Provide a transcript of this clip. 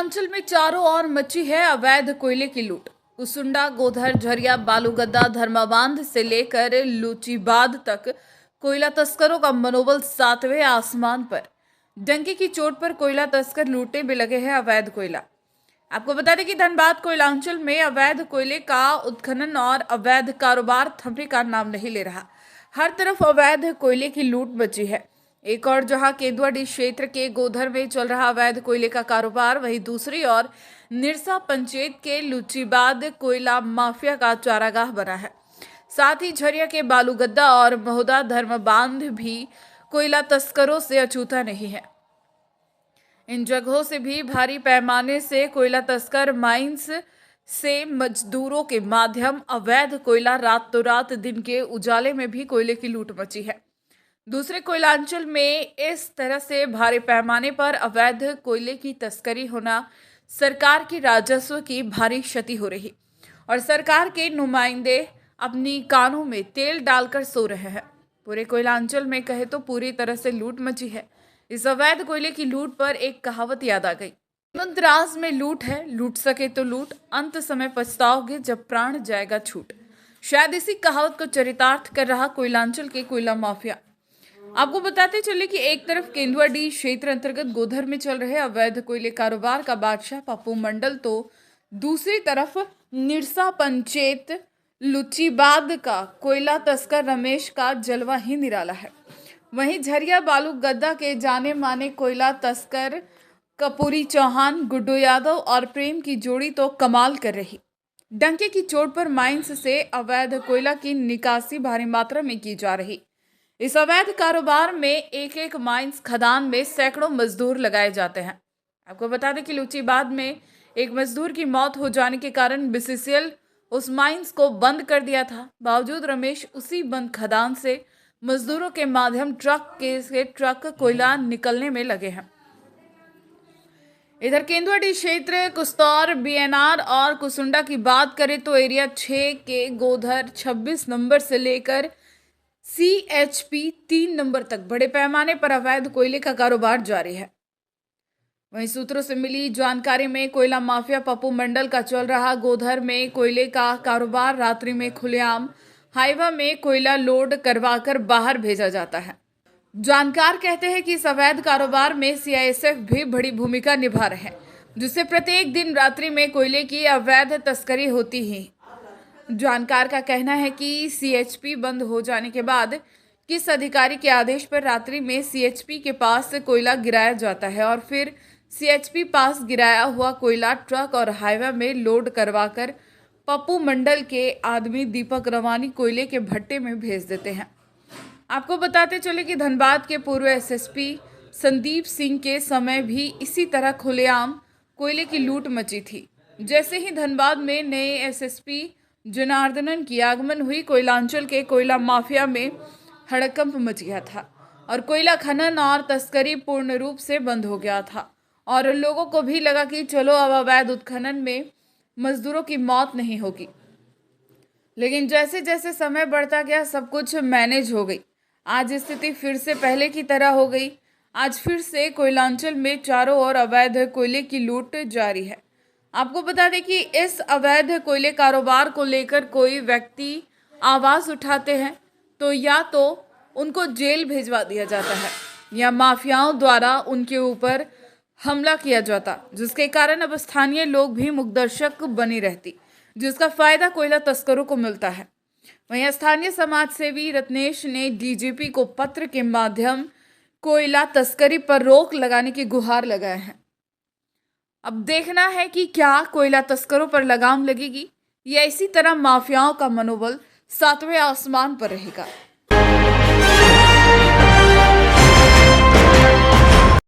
कोयलांचल में चारों ओर मची है अवैध कोयले की लूट। कुसुंडा, गोधर, झरिया, बालूगद्दा, धर्माबांध से लेकर लूचीबाद तक कोयला तस्करों का मनोबल सातवें आसमान पर। डंके की चोट पर कोयला तस्कर लूटने में लगे हैं अवैध कोयला। आपको बता दें कि धनबाद कोयलांचल में अवैध कोयले का उत्खनन और अवैध कारोबार थमने का नाम नहीं ले रहा। हर तरफ अवैध कोयले की लूट मची है। एक और जहां केंदुआडीह क्षेत्र के गोधर में चल रहा अवैध कोयले का कारोबार, वहीं दूसरी ओर निरसा पंचायत के लूचीबाद कोयला माफिया का चारागाह बना है। साथ ही झरिया के बालूगद्दा और महोदा धर्मबांध भी कोयला तस्करों से अछूता नहीं है। इन जगहों से भी भारी पैमाने से कोयला तस्कर माइंस से मजदूरों के माध्यम अवैध कोयला रातों रात दिन के उजाले में भी कोयले की लूट मची है। दूसरे कोयलांचल में इस तरह से भारी पैमाने पर अवैध कोयले की तस्करी होना सरकार की राजस्व की भारी क्षति हो रही और सरकार के नुमाइंदे अपनी कानों में तेल डालकर सो रहे हैं। पूरे कोयलांचल में कहे तो पूरी तरह से लूट मची है। इस अवैध कोयले की लूट पर एक कहावत याद आ गई, मंत्राज में लूट है, लूट सके तो लूट, अंत समय पछताओगे जब प्राण जाएगा छूट। शायद इसी कहावत को चरितार्थ कर रहा कोयलांचल के कोयला माफिया। आपको बताते चले कि एक तरफ केंदुआडीह क्षेत्र अंतर्गत गोधर में चल रहे अवैध कोयले कारोबार का बादशाह पप्पू मंडल, तो दूसरी तरफ निरसा पंचायत लूचीबाद का कोयला तस्कर रमेश का जलवा ही निराला है। वहीं झरिया बालूगद्दा के जाने माने कोयला तस्कर कपूरी चौहान, गुड्डू यादव और प्रेम की जोड़ी तो कमाल कर रही। डंके की चोट पर माइंस से अवैध कोयला की निकासी भारी मात्रा में की जा रही। इस अवैध कारोबार में एक एक माइंस खदान में सैकड़ों मजदूर लगाए जाते हैं। आपको बता दें कि लूचीबाद में एक मजदूर की मौत हो जाने के कारण बीसीसीएल उस माइंस को बंद कर दिया था। बावजूद रमेश उसी बंद खदान से मजदूरों के माध्यम ट्रक कोयला निकलने में लगे हैं। इधर केंदुआडीह क्षेत्र, कुस्तौर, बीएनआर और कुसुंडा की बात करें तो एरिया 6 के गोधर 26 नंबर से लेकर CHP 3 नंबर तक बड़े पैमाने पर अवैध कोयले का कारोबार जारी है। वहीं सूत्रों से मिली जानकारी में कोयला माफिया पप्पू मंडल का चल रहा गोधर में कोयले का कारोबार रात्रि में खुलेआम हाईवे में कोयला लोड करवाकर बाहर भेजा जाता है। जानकार कहते हैं कि इस अवैध कारोबार में CISF भी बड़ी भूमिका निभा रहे हैं, जिससे प्रत्येक दिन रात्रि में कोयले की अवैध तस्करी होती ही। जानकार का कहना है कि CHP बंद हो जाने के बाद किस अधिकारी के आदेश पर रात्रि में CHP के पास से कोयला गिराया जाता है और फिर CHP पास गिराया हुआ कोयला ट्रक और हाईवे में लोड करवाकर पप्पू मंडल के आदमी दीपक रवानी कोयले के भट्टे में भेज देते हैं। आपको बताते चले कि धनबाद के पूर्व SSP संदीप सिंह के समय भी इसी तरह खुलेआम कोयले की लूट मची थी। जैसे ही धनबाद में नए SSP जनार्दनन की आगमन हुई, कोयलांचल के कोयला माफिया में हड़कंप मच गया था और कोयला खनन और तस्करी पूर्ण रूप से बंद हो गया था और लोगों को भी लगा कि चलो अब अवैध उत्खनन में मजदूरों की मौत नहीं होगी। लेकिन जैसे जैसे समय बढ़ता गया सब कुछ मैनेज हो गई। आज स्थिति फिर से पहले की तरह हो गई। आज फिर से कोयलांचल में चारों ओर अवैध कोयले की लूट जारी है। आपको बता दें कि इस अवैध कोयले कारोबार को लेकर कोई व्यक्ति आवाज़ उठाते हैं तो या तो उनको जेल भेजवा दिया जाता है या माफियाओं द्वारा उनके ऊपर हमला किया जाता, जिसके कारण अब स्थानीय लोग भी मुखदर्शक बनी रहती, जिसका फायदा कोयला तस्करों को मिलता है। वहीं स्थानीय समाज सेवी रत्नेश ने DGP को पत्र के माध्यम कोयला तस्करी पर रोक लगाने की गुहार लगाए हैं। अब देखना है कि क्या कोयला तस्करों पर लगाम लगेगी या इसी तरह माफियाओं का मनोबल सातवें आसमान पर रहेगा।